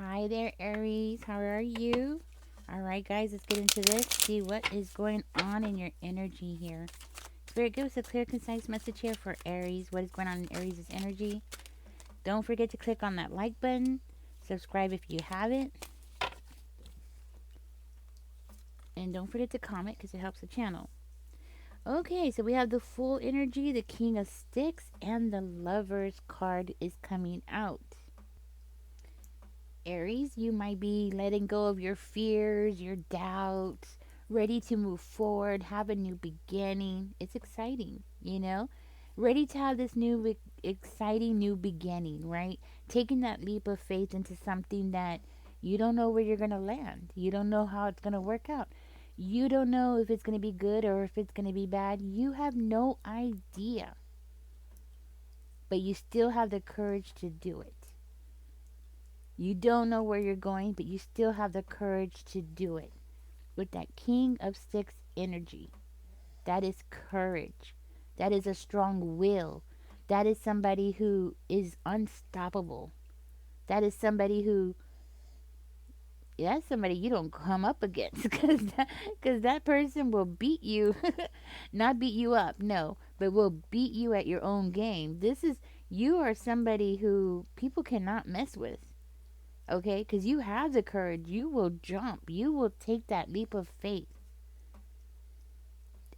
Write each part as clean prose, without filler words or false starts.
Hi there, Aries. How are you? All right, guys, let's get into this. See what is going on in your energy here. Spirit, give us a clear, concise message here for Aries. What is going on in Aries' energy? Don't forget to click on that like button. Subscribe if you haven't. And don't forget to comment because it helps the channel. Okay, so we have the full energy, the King of Sticks, and the Lover's card is coming out. Aries, you might be letting go of your fears, your doubts, ready to move forward, have a new beginning. It's exciting, you know? Ready to have this new, exciting new beginning, right? Taking that leap of faith into something that you don't know where you're going to land. You don't know how it's going to work out. You don't know if it's going to be good or if it's going to be bad. You have no idea. But you still have the courage to do it. You don't know where you're going, but you still have the courage to do it. With that King of Sticks energy, that is courage. That is a strong will. That is somebody who is unstoppable. That is somebody who, that's somebody you don't come up against because that person will beat you. Not beat you up, no, but will beat you at your own game. You are somebody who people cannot mess with. Okay, because you have the courage. You will jump. You will take that leap of faith.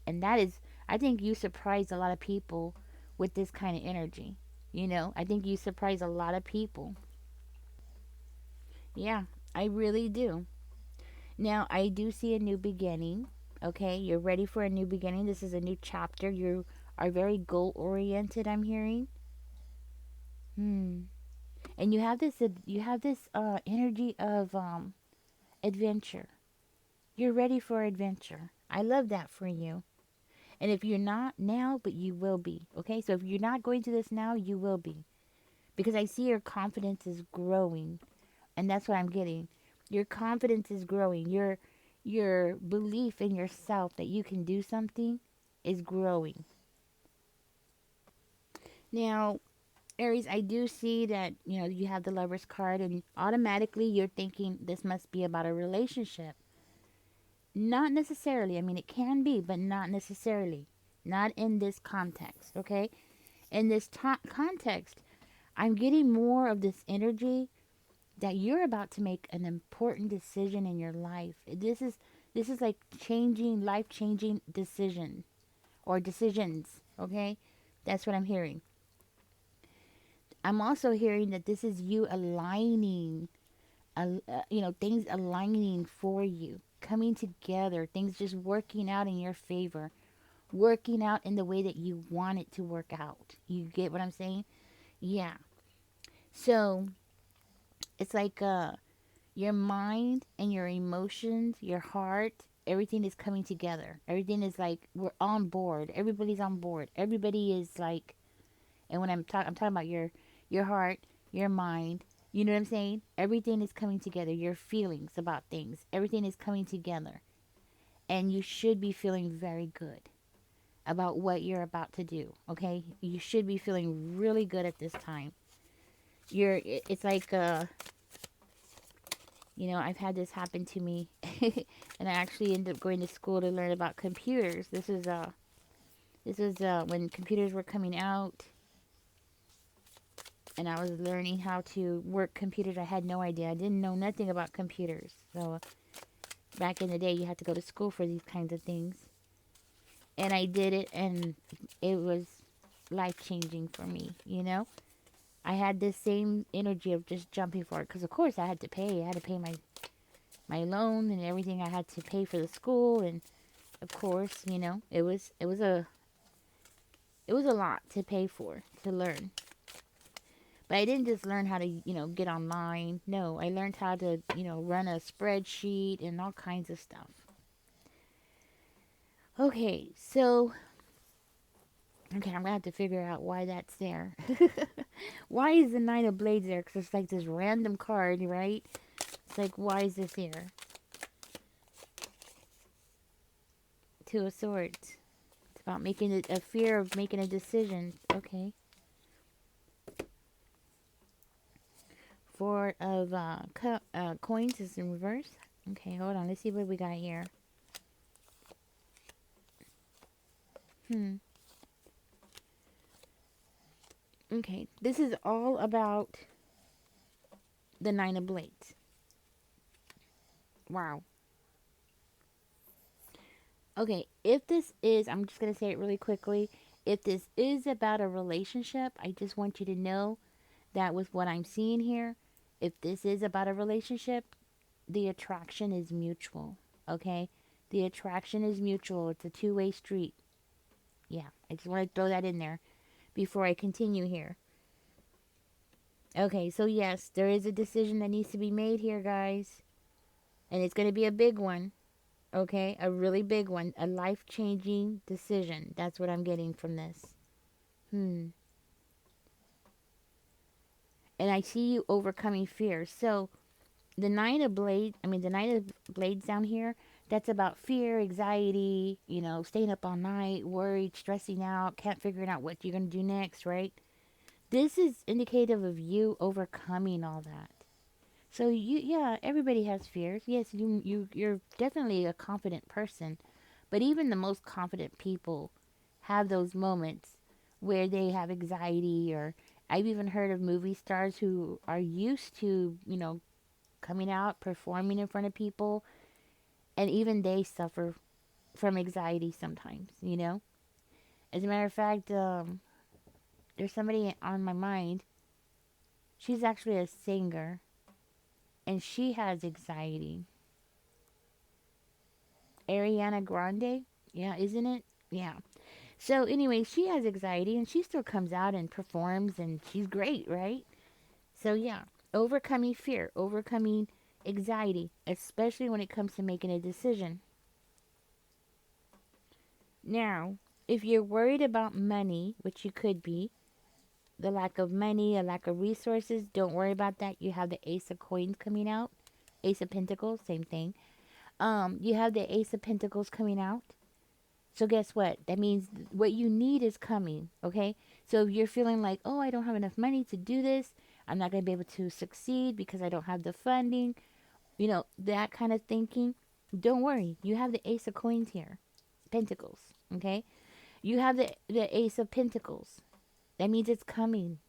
And that is, I think you surprise a lot of people with this kind of energy. I think you surprise a lot of people. Yeah, I really do. Now, I do see a new beginning. Okay, you're ready for a new beginning. This is a new chapter. You are very goal oriented, I'm hearing. Hmm. And you have this energy of adventure. You're ready for adventure. I love that for you. And if you're not now, but you will be. Okay? So if you're not going to this now, you will be. Because I see your confidence is growing. And that's what I'm getting. Your confidence is growing. Your belief in yourself that you can do something is growing. Now, Aries, I do see that, you have the Lover's card and automatically you're thinking this must be about a relationship. Not necessarily. I mean, it can be, but not necessarily. Not in this context, okay? In this context, I'm getting more of this energy that you're about to make an important decision in your life. This is like changing, life-changing decision or decisions, okay? That's what I'm hearing. I'm also hearing that this is you aligning, things aligning for you, coming together, things just working out in your favor, working out in the way that you want it to work out. You get what I'm saying? Yeah. So it's like your mind and your emotions, your heart, everything is coming together. Everything is like we're on board. Everybody's on board. Everybody is like, and when I'm talking about your heart, your mind. You know what I'm saying? Everything is coming together. Your feelings about things, everything is coming together, and you should be feeling very good about what you're about to do. Okay, you should be feeling really good at this time. It's like I've had this happen to me, and I actually ended up going to school to learn about computers. This was when computers were coming out, and I was learning how to work computers. I had no idea. I didn't know nothing about computers. So back in the day, you had to go to school for these kinds of things, and I did it, and it was life changing for me. I had this same energy of just jumping for it because, of course, I had to pay. I had to pay my loan and everything. I had to pay for the school, and of course, it was a lot to pay for to learn. But I didn't just learn how to, get online. No, I learned how to, run a spreadsheet and all kinds of stuff. Okay, so okay, I'm gonna have to figure out why that's there. Why is the Nine of Blades there? Because it's like this random card, right? It's like, why is this here? Two of Swords. It's about making a fear of making a decision. Okay. Four of coins is in reverse. Okay, hold on. Let's see what we got here. Hmm. Okay, this is all about the Nine of Blades. Wow. Okay, if this is, I'm just going to say it really quickly. If this is about a relationship, I just want you to know that with what I'm seeing here, if this is about a relationship, the attraction is mutual. Okay? The attraction is mutual. It's a two-way street. Yeah, I just want to throw that in there before I continue here. Okay, so yes, there is a decision that needs to be made here, guys. And it's going to be a big one. Okay, a really big one. A life changing decision. That's what I'm getting from this. Hmm. And I see you overcoming fear. So the Nine of Blades down here, that's about fear, anxiety, staying up all night, worried, stressing out, can't figure out what you're going to do next, right? This is indicative of you overcoming all that. So yeah, everybody has fears. Yes, you're definitely a confident person, but even the most confident people have those moments where they have anxiety, or I've even heard of movie stars who are used to, coming out, performing in front of people, and even they suffer from anxiety sometimes. As a matter of fact, there's somebody on my mind. She's actually a singer, and she has anxiety. Ariana Grande. Yeah, isn't it? Yeah. So anyway, she has anxiety and she still comes out and performs and she's great, right? So yeah, overcoming fear, overcoming anxiety, especially when it comes to making a decision. Now, if you're worried about money, which you could be, the lack of money, a lack of resources, don't worry about that. You have the Ace of Coins coming out. Ace of Pentacles, same thing. You have the Ace of Pentacles coming out. So guess what? That means what you need is coming, okay? So if you're feeling like, "Oh, I don't have enough money to do this. I'm not going to be able to succeed because I don't have the funding." That kind of thinking, don't worry. You have the Ace of Coins here. Pentacles, okay? You have the Ace of Pentacles. That means it's coming.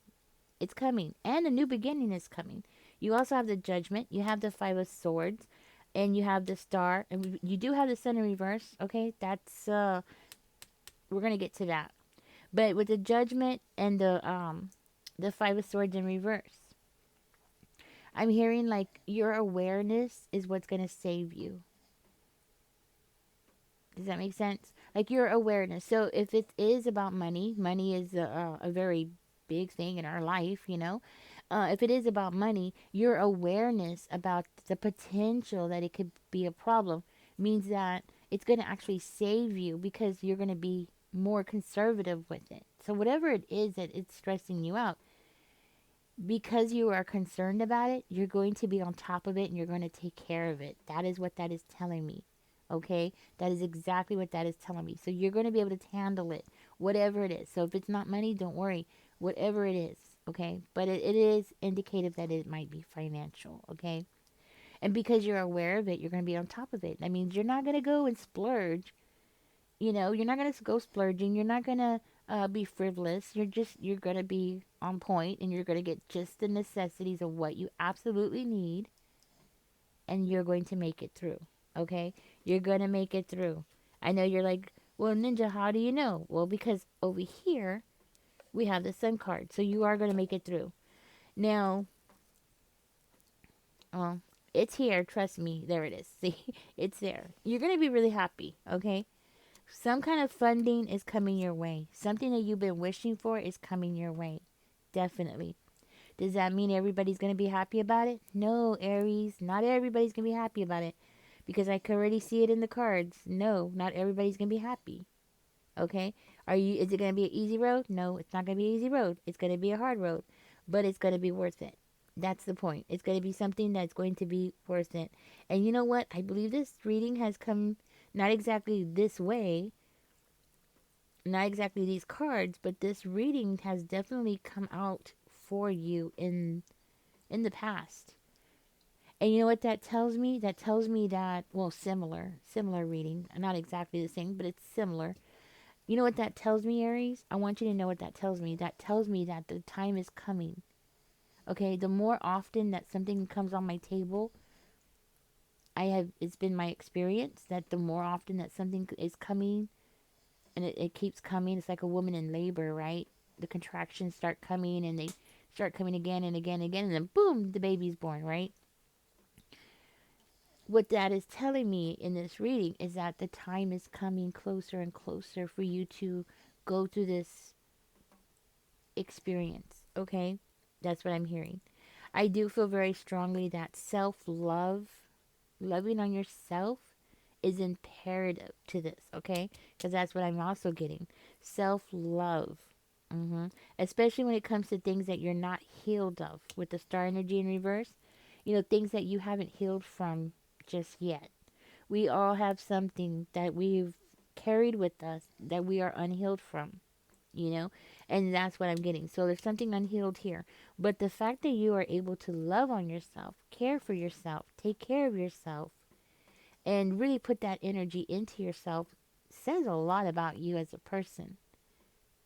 It's coming. And a new beginning is coming. You also have the Judgment. You have the Five of Swords. And you have the Star. And you do have the Sun in reverse, okay? That's, we're going to get to that. But with the Judgment and the Five of Swords in reverse, I'm hearing like your awareness is what's going to save you. Does that make sense? Like your awareness. So if it is about money, money is a very big thing in our life. If it is about money, your awareness about the potential that it could be a problem means that it's going to actually save you because you're going to be more conservative with it. So whatever it is that it's stressing you out, because you are concerned about it, you're going to be on top of it and you're going to take care of it. That is what that is telling me. Okay? That is exactly what that is telling me. So you're going to be able to handle it, whatever it is. So if it's not money, don't worry. Whatever it is. Okay? But it is indicative that it might be financial. Okay? And because you're aware of it, you're going to be on top of it. That means you're not going to go and splurge. You're not going to go splurging. You're not going to be frivolous. You're going to be on point and you're going to get just the necessities of what you absolutely need, and you're going to make it through. Okay? You're going to make it through. I know you're like, "Well, Ninja, how do you know?" Well, because over here we have the Sun card. So you are going to make it through. Now, well, it's here. Trust me. There it is. See? It's there. You're going to be really happy. Okay? Some kind of funding is coming your way. Something that you've been wishing for is coming your way. Definitely. Does that mean everybody's going to be happy about it? No, Aries. Not everybody's going to be happy about it. Because I can already see it in the cards. No, not everybody's going to be happy. Okay? Is it going to be an easy road? No, it's not going to be an easy road. It's going to be a hard road. But it's going to be worth it. That's the point. It's going to be something that's going to be worth it. And you know what? I believe this reading has come not exactly this way, not exactly these cards, but this reading has definitely come out for you in in the past. And you know what that tells me? That tells me that, well, similar reading. Not exactly the same, but it's similar. You know what that tells me, Aries? I want you to know what that tells me. That tells me that the time is coming. Okay, the more often that something comes on my table, it's been my experience that the more often that something is coming and it keeps coming, it's like a woman in labor, right? The contractions start coming and they start coming again and again and again, and then boom, the baby's born, right? What that is telling me in this reading is that the time is coming closer and closer for you to go through this experience, okay? That's what I'm hearing. I do feel very strongly that self love, loving on yourself, is imperative to this, okay? Because that's what I'm also getting. Self love. Especially when it comes to things that you're not healed of with the star energy in reverse. You know, things that you haven't healed from just yet. We all have something that we've carried with us that we are unhealed from, you know? And that's what I'm getting. So there's something unhealed here. But the fact that you are able to love on yourself, care for yourself, take care of yourself, and really put that energy into yourself says a lot about you as a person.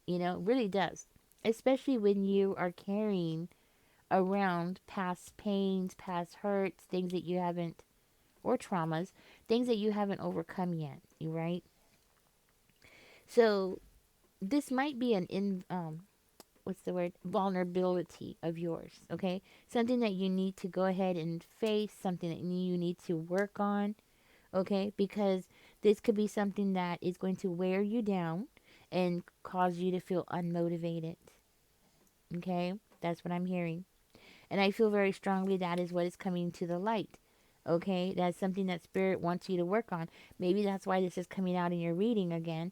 You know, really does. Especially when you are carrying around past pains, past hurts, things that you haven't, or traumas, things that you haven't overcome yet, right? So this might be what's the word, vulnerability of yours, okay? Something that you need to go ahead and face, something that you need to work on, okay? Because this could be something that is going to wear you down and cause you to feel unmotivated, okay? That's what I'm hearing. And I feel very strongly that is what is coming to the light, okay? That's something that spirit wants you to work on. Maybe that's why this is coming out in your reading again,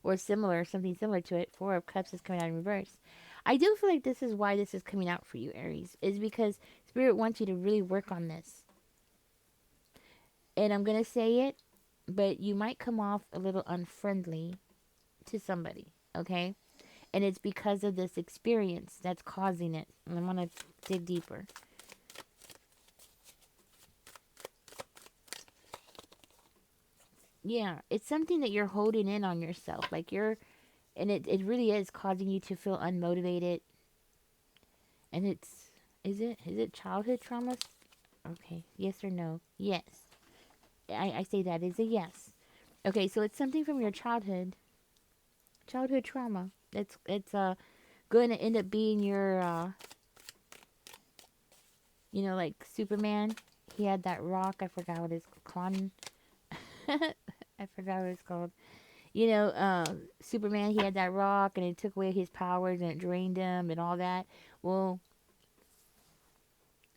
or similar, something similar to it. Four of Cups is coming out in reverse. I do feel like this is why this is coming out for you, Aries, is because Spirit wants you to really work on this. And I'm going to say it, but you might come off a little unfriendly to somebody, okay? And it's because of this experience that's causing it. And I'm going to dig deeper. Yeah, it's something that you're holding in on yourself. Like and it really is causing you to feel unmotivated. And is it childhood traumas? Okay, yes or no? Yes. I say that is a yes. Okay, so it's something from your childhood trauma. It's going to end up being your like Superman. He had that rock. I forgot what it's called. I forgot what it's called. Superman. He had that rock, and it took away his powers, and it drained him, and all that. Well,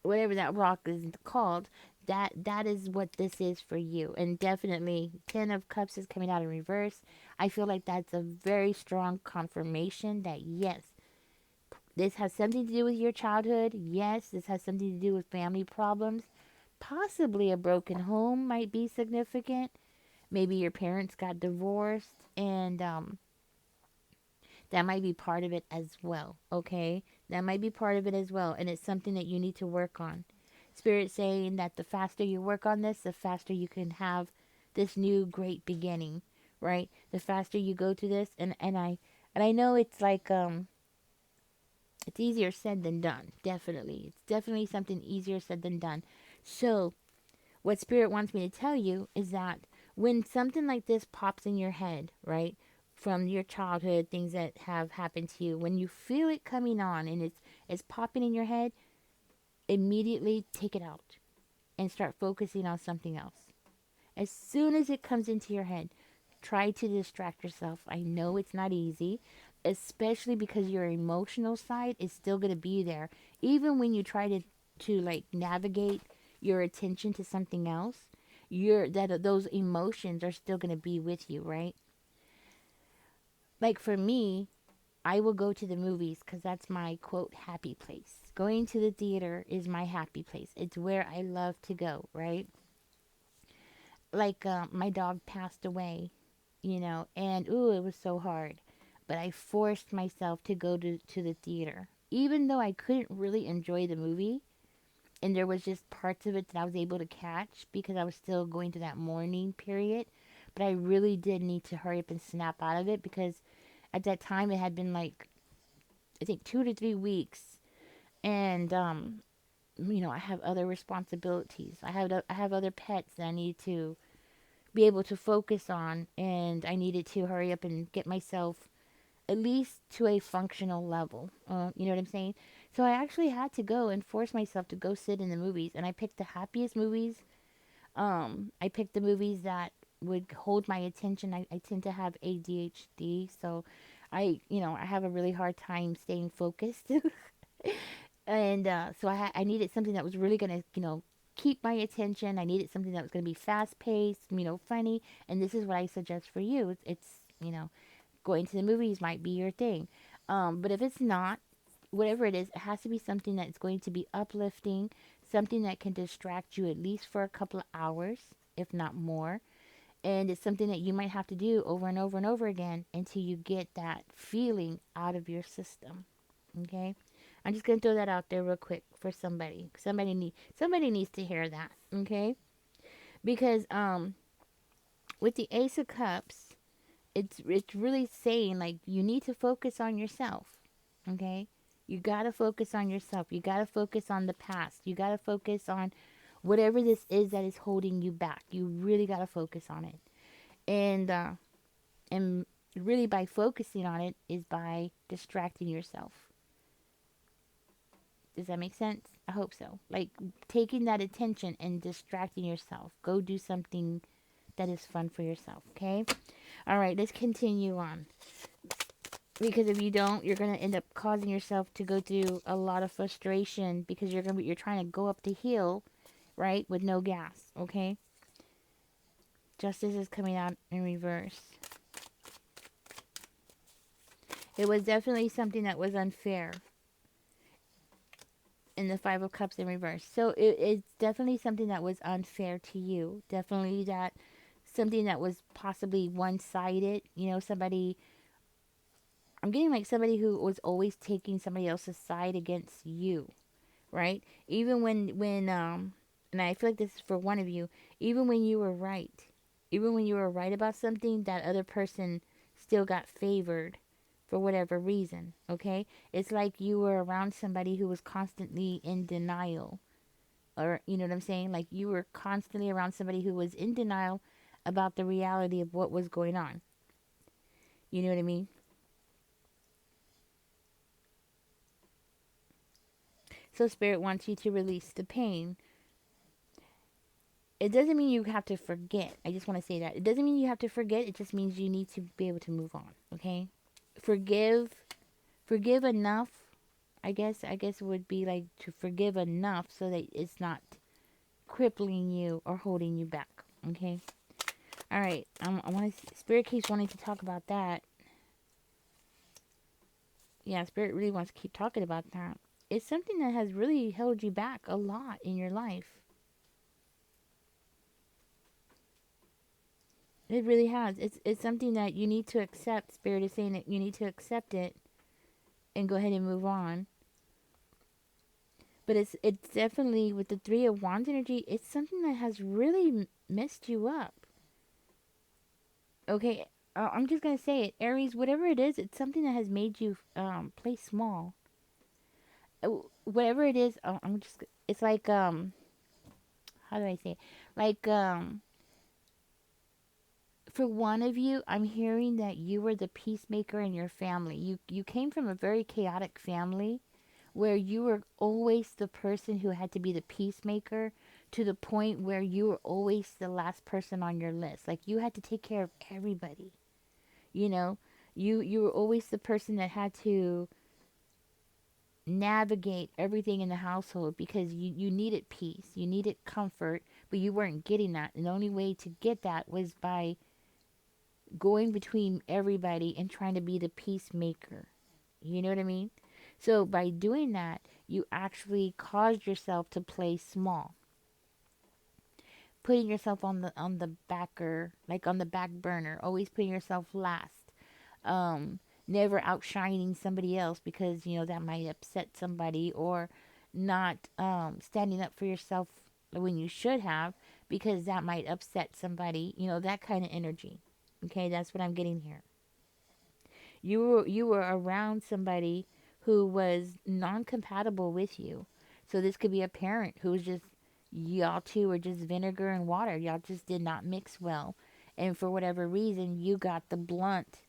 whatever that rock is called, that is what this is for you. And definitely 10 of Cups is coming out in reverse. I feel like that's a very strong confirmation that yes, this has something to do with your childhood. Yes, this has something to do with family problems. Possibly a broken home might be significant. Maybe your parents got divorced, and that might be part of it as well, okay? That might be part of it as well, and it's something that you need to work on. Spirit saying that the faster you work on this, the faster you can have this new great beginning, right? The faster you go to this, and I know it's like it's easier said than done. Definitely, it's definitely something easier said than done. So, what Spirit wants me to tell you is that when something like this pops in your head, right, from your childhood, things that have happened to you, when you feel it coming on and it's popping in your head, immediately take it out and start focusing on something else. As soon as it comes into your head, try to distract yourself. I know it's not easy, especially because your emotional side is still going to be there. Even when you try to like navigate your attention to something else, those emotions are still going to be with you, right? Like for me, I will go to the movies because that's my quote happy place. Going to the theater is my happy place. It's where I love to go, right? Like my dog passed away, and ooh, it was so hard. But I forced myself to go to the theater. even though I couldn't really enjoy the movie, and there was just parts of it that I was able to catch because I was still going through that mourning period, but I really did need to hurry up and snap out of it because at that time it had been like I think 2 to 3 weeks, and I have other responsibilities. I have other pets that I need to be able to focus on, and I needed to hurry up and get myself at least to a functional level. You know what I'm saying? So I actually had to go and force myself to go sit in the movies, and I picked the happiest movies. I picked the movies that would hold my attention. I tend to have ADHD, so I have a really hard time staying focused. And so I needed something that was really gonna, keep my attention. I needed something that was gonna be fast paced, funny. And this is what I suggest for you. It's going to the movies might be your thing. But if it's not, whatever it is, it has to be something that's going to be uplifting, something that can distract you at least for a couple of hours, if not more. And it's something that you might have to do over and over and over again until you get that feeling out of your system. Okay? I'm just gonna throw that out there real quick for somebody. Somebody needs to hear that. Okay? Because with the Ace of Cups, it's really saying like you need to focus on yourself. Okay? You gotta focus on yourself. You gotta focus on the past. You gotta focus on whatever this is that is holding you back. You really gotta focus on it. And really by focusing on it is by distracting yourself. Does that make sense? I hope so. Like taking that attention and distracting yourself. Go do something that is fun for yourself, okay? All right, let's continue on. Because if you don't, you're going to end up causing yourself to go through a lot of frustration because you're trying to go up the hill, right, with no gas, okay? Justice is coming out in reverse. It was definitely something that was unfair in the Five of Cups in reverse. So it's definitely something that was unfair to you. Definitely that something that was possibly one-sided. Somebody. I'm getting like somebody who was always taking somebody else's side against you, right? Even when and I feel like this is for one of you. Even when you were right, even when you were right about something, that other person still got favored for whatever reason, okay? It's like you were around somebody who was constantly in denial. Or, you know what I'm saying? Like you were constantly around somebody who was in denial about the reality of what was going on. You know what I mean? So Spirit wants you to release the pain. It doesn't mean you have to forget. I just want to say that. It doesn't mean you have to forget. It just means you need to be able to move on, okay? Forgive forgive enough. I guess it would be like to forgive enough so that it's not crippling you or holding you back, okay? All right. I want to Spirit keeps wanting to talk about that. Yeah, Spirit really wants to keep talking about that. It's something that has really held you back a lot in your life. It really has. It's something that you need to accept. Spirit is saying that you need to accept it and go ahead and move on. But it's definitely with the Three of Wands energy. It's something that has really messed you up. Okay, I'm just gonna say it, Aries. Whatever it is, it's something that has made you play small. Whatever it is, I'm just. It's like how do I say it? Like for one of you, I'm hearing that you were the peacemaker in your family. You came from a very chaotic family where you were always the person who had to be the peacemaker to the point where you were always the last person on your list. Like you had to take care of everybody. You know, you were always the person that had to navigate everything in the household because you needed peace, you needed comfort, but you weren't getting that. And the only way to get that was by going between everybody and trying to be the peacemaker. You know what I mean? So by doing that, you actually caused yourself to play small, putting yourself on the backer, like on the back burner, always putting yourself last. never outshining somebody else because that might upset somebody, or not standing up for yourself when you should have, because that might upset somebody, that kind of energy. Okay, that's what I'm getting here. You were around somebody who was non-compatible with you. So this could be a parent who was just, y'all two were just vinegar and water. Y'all just did not mix well. And for whatever reason, you got the blunt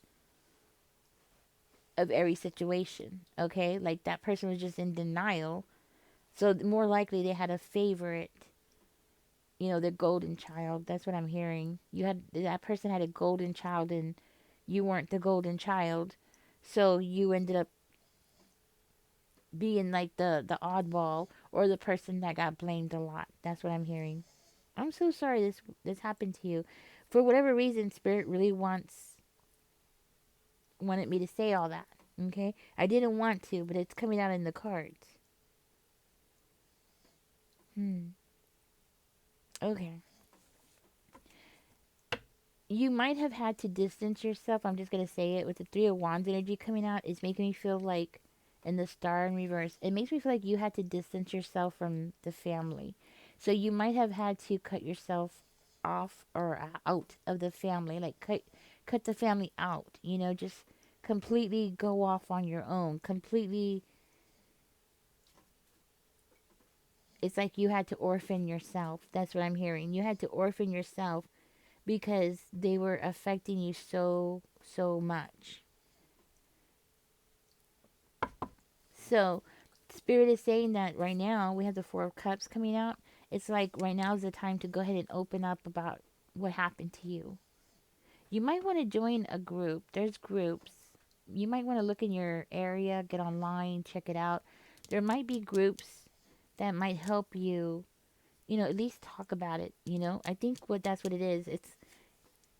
of every situation. Okay? Like that person was just in denial. So more likely they had a favorite, their golden child. That's what I'm hearing. That person had a golden child and you weren't the golden child. So you ended up being like the oddball, or the person that got blamed a lot. That's what I'm hearing. I'm so sorry this happened to you. For whatever reason, spirit really wanted me to say all that. Okay? I didn't want to, but it's coming out in the cards. Hmm. Okay. You might have had to distance yourself. I'm just gonna say it with the Three of Wands energy coming out. It's making me feel like, in the Star in reverse, it makes me feel like you had to distance yourself from the family. So you might have had to cut yourself off or out of the family, like cut the family out. Just completely go off on your own. Completely, it's like you had to orphan yourself. That's what I'm hearing. You had to orphan yourself because they were affecting you so much. So, Spirit is saying that right now we have the Four of Cups coming out. It's like right now is the time to go ahead and open up about what happened to you. You might want to join a group. There's groups. You might want to look in your area, get online, check it out. There might be groups that might help you, at least talk about it. I think that's what it is.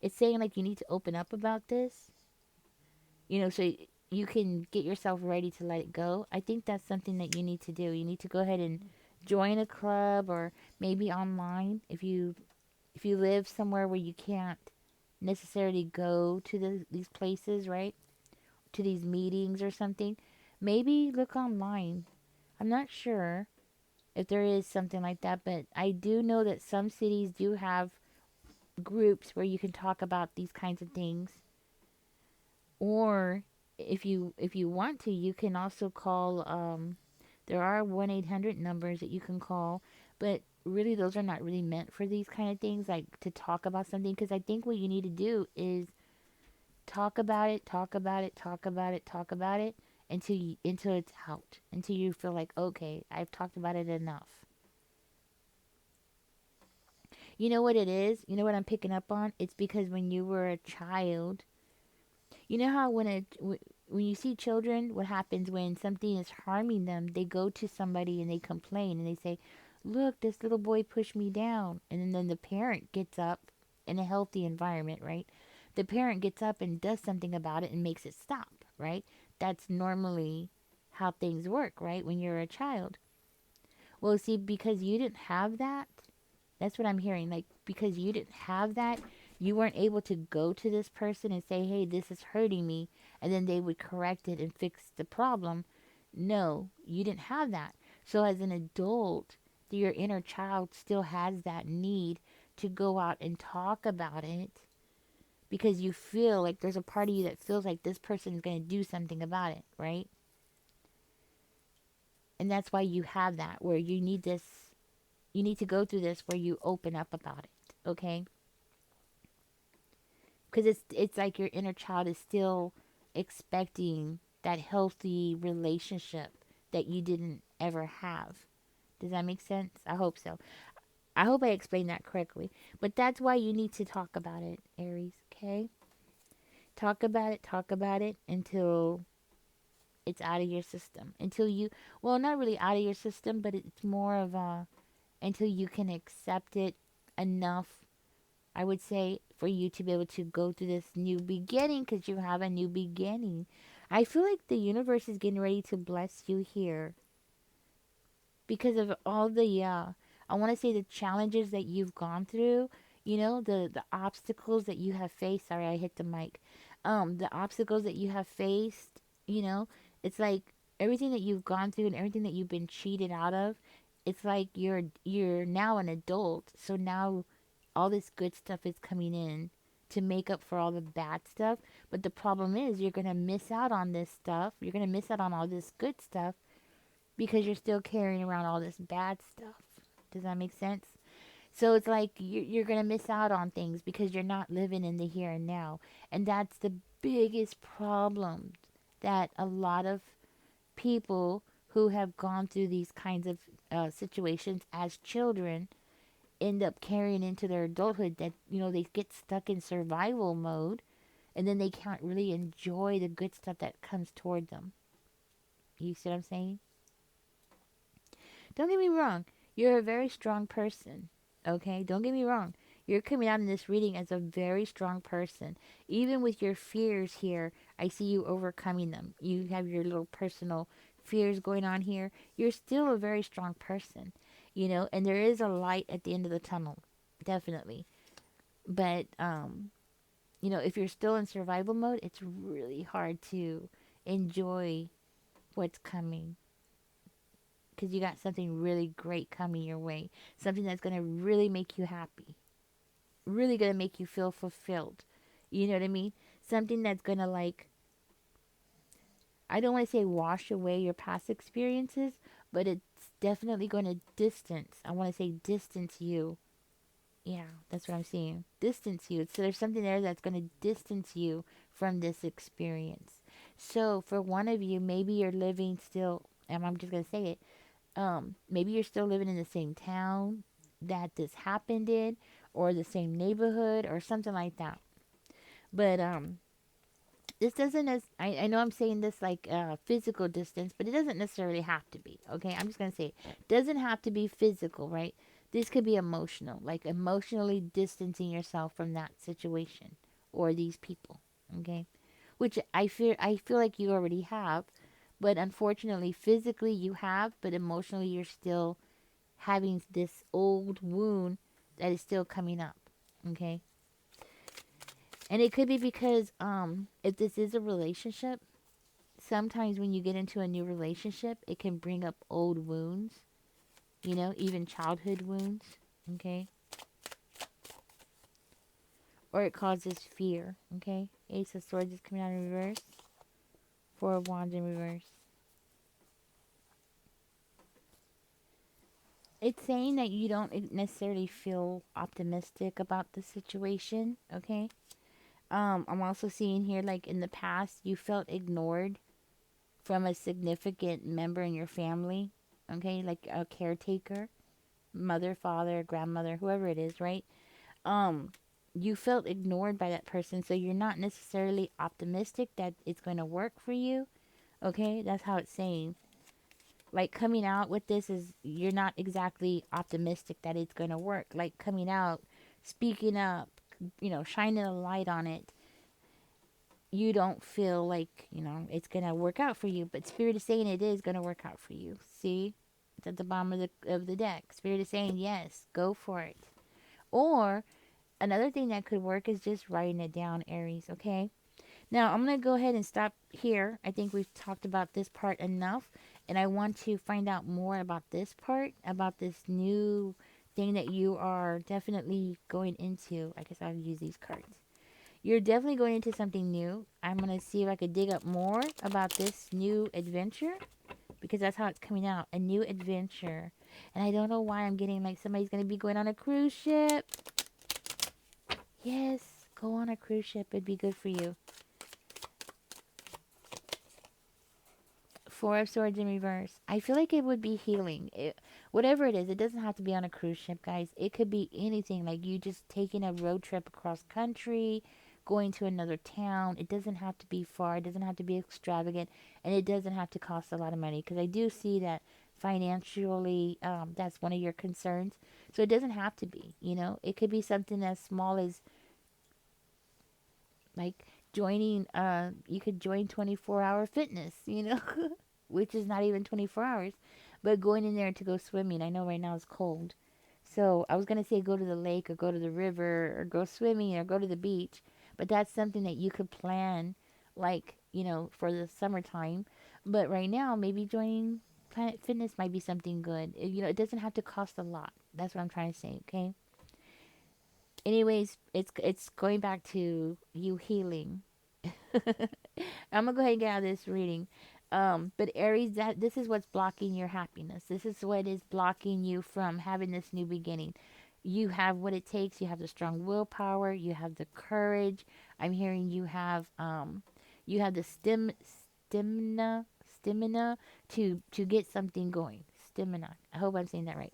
It's saying like you need to open up about this, so you can get yourself ready to let it go. I think that's something that you need to do. You need to go ahead and join a club, or maybe online if you live somewhere where you can't necessarily go to these places, right? To these meetings or something. Maybe look online. I'm not sure if there is something like that, but I do know that some cities do have groups where you can talk about these kinds of things. Or if you want to, you can also call. There are 1-800 numbers that you can call, but really those are not really meant for these kind of things, like to talk about something. Because I think what you need to do is talk about it, talk about it, talk about it, talk about it until it's out, until you feel like, okay, I've talked about it enough. You know what it is? You know what I'm picking up on? It's because when you were a child, you know how when you see children, what happens when something is harming them? They go to somebody and they complain and they say, "Look, this little boy pushed me down." And then the parent gets up in a healthy environment, right? The parent gets up and does something about it and makes it stop, right? That's normally how things work, right? When you're a child. Well, see, because you didn't have that, that's what I'm hearing. Like, because you didn't have that, you weren't able to go to this person and say, hey, this is hurting me. And then they would correct it and fix the problem. No, you didn't have that. So, as an adult, your inner child still has that need to go out and talk about it, because you feel like there's a part of you that feels like this person is going to do something about it, right? And that's why you have that, where you need to go through this where you open up about it, okay? Because it's like your inner child is still expecting that healthy relationship that you didn't ever have. Does that make sense? I hope so. I hope I explained that correctly. But that's why you need to talk about it, Aries, okay? Talk about it until it's out of your system. Until you, well, not really out of your system, but it's more of a, until you can accept it enough, I would say, for you to be able to go through this new beginning, because you have a new beginning. I feel like the universe is getting ready to bless you here because of all the, I want to say, the challenges that you've gone through, the obstacles that you have faced. Sorry, I hit the mic. The obstacles that you have faced, you know, it's like everything that you've gone through and everything that you've been cheated out of, it's like you're now an adult. So now all this good stuff is coming in to make up for all the bad stuff. But the problem is you're going to miss out on this stuff. You're going to miss out on all this good stuff because you're still carrying around all this bad stuff. Does that make sense? So it's like you're going to miss out on things because you're not living in the here and now. And that's the biggest problem that a lot of people who have gone through these kinds of situations as children end up carrying into their adulthood, that they get stuck in survival mode, and then they can't really enjoy the good stuff that comes toward them. You see what I'm saying? Don't get me wrong, you're a very strong person. Okay, don't get me wrong, you're coming out in this reading as a very strong person. Even with your fears here, I see you overcoming them. You have your little personal fears going on here. You're still a very strong person, and there is a light at the end of the tunnel, definitely. But if you're still in survival mode, it's really hard to enjoy what's coming, because you got something really great coming your way. Something that's going to really make you happy, really going to make you feel fulfilled. You know what I mean? Something that's going to, like, I don't want to say wash away your past experiences, but it's definitely going to distance. I want to say distance you. Yeah, that's what I'm seeing. Distance you. So there's something there that's going to distance you from this experience. So for one of you, maybe you're living still, and I'm just going to say it, maybe you're still living in the same town that this happened in, or the same neighborhood, or something like that. But this doesn't, as I know I'm saying this like physical distance, but it doesn't necessarily have to be. Okay, I'm just gonna say it doesn't have to be physical, right? This could be emotional, like emotionally distancing yourself from that situation or these people. Okay, which I feel like you already have, but unfortunately, physically you have, but emotionally you're still having this old wound that is still coming up. Okay, and it could be because if this is a relationship, sometimes when you get into a new relationship, it can bring up old wounds, even childhood wounds. Okay, or it causes fear. Okay, Ace of Swords is coming out in reverse, Four of Wands in reverse. It's saying that you don't necessarily feel optimistic about the situation. Okay, I'm also seeing here, like, in the past you felt ignored from a significant member in your family. Okay, like a caretaker, mother, father, grandmother, whoever it is, right? um you felt ignored by that person, so you're not necessarily optimistic that it's going to work for you. Okay, that's how it's saying. Like, coming out with this is, you're not exactly optimistic that it's going to work. Like, coming out, speaking up, shining a light on it, you don't feel like, it's going to work out for you, but Spirit is saying it is going to work out for you. See, it's at the bottom of the deck. Spirit is saying yes, go for it. Or another thing that could work is just writing it down, Aries. Okay, now I'm going to go ahead and stop here. I think we've talked about this part enough, and I want to find out more about this part, about this new thing that you are definitely going into. I guess I'll use these cards. You're definitely going into something new. I'm going to see if I could dig up more about this new adventure, because that's how it's coming out. A new adventure. And I don't know why I'm getting like somebody's going to be going on a cruise ship. Yes, go on a cruise ship. It'd be good for you. Four of Swords in reverse. I feel like it would be healing. Whatever it is, it doesn't have to be on a cruise ship, guys. It could be anything. Like you just taking a road trip across country, going to another town. It doesn't have to be far. It doesn't have to be extravagant. And it doesn't have to cost a lot of money. Because I do see that financially, that's one of your concerns. So it doesn't have to be, It could be something as small as, like, joining, you could join 24-hour fitness, which is not even 24 hours, but going in there to go swimming. I know right now it's cold. So I was going to say go to the lake or go to the river or go swimming or go to the beach. But that's something that you could plan, like, for the summertime. But right now, maybe joining Planet Fitness might be something good. It doesn't have to cost a lot. That's what I'm trying to say, okay? Anyways, it's going back to you healing. I'm gonna go ahead and get out of this reading. But Aries, that this is what's blocking your happiness. This is what is blocking you from having this new beginning. You have what it takes. You have the strong willpower. You have the courage. I'm hearing you have the stamina to get something going. Stamina. I hope I'm saying that right.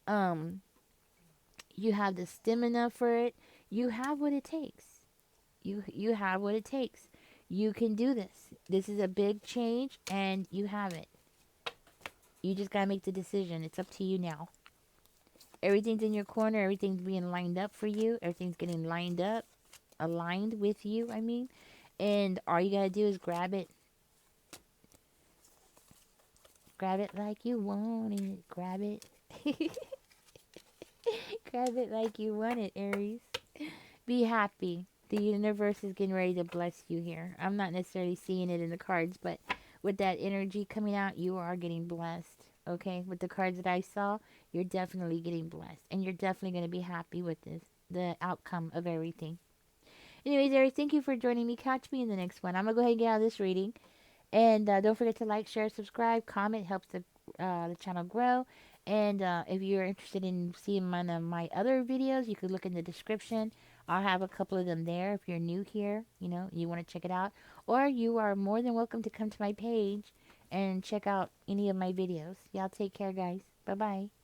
Um, you have the stamina for it. You have what it takes. You have what it takes. You can do this. This is a big change and you have it. You just got to make the decision. It's up to you now. Everything's in your corner. Everything's being lined up for you. Everything's getting lined up, aligned with you, I mean. And all you got to do is grab it. Grab it like you want it. Grab it. Grab it like you want it, Aries. Be happy. The universe is getting ready to bless you here. I'm not necessarily seeing it in the cards, but with that energy coming out, you are getting blessed. Okay? With the cards that I saw, you're definitely getting blessed. And you're definitely going to be happy with this, the outcome of everything. Anyways, Aries, thank you for joining me. Catch me in the next one. I'm going to go ahead and get out of this reading. And don't forget to like, share, subscribe, comment. Helps the channel grow. And if you're interested in seeing one of my other videos, you could look in the description. I'll have a couple of them there. If you're new here, you want to check it out. Or you are more than welcome to come to my page and check out any of my videos. Y'all take care, guys. Bye-bye.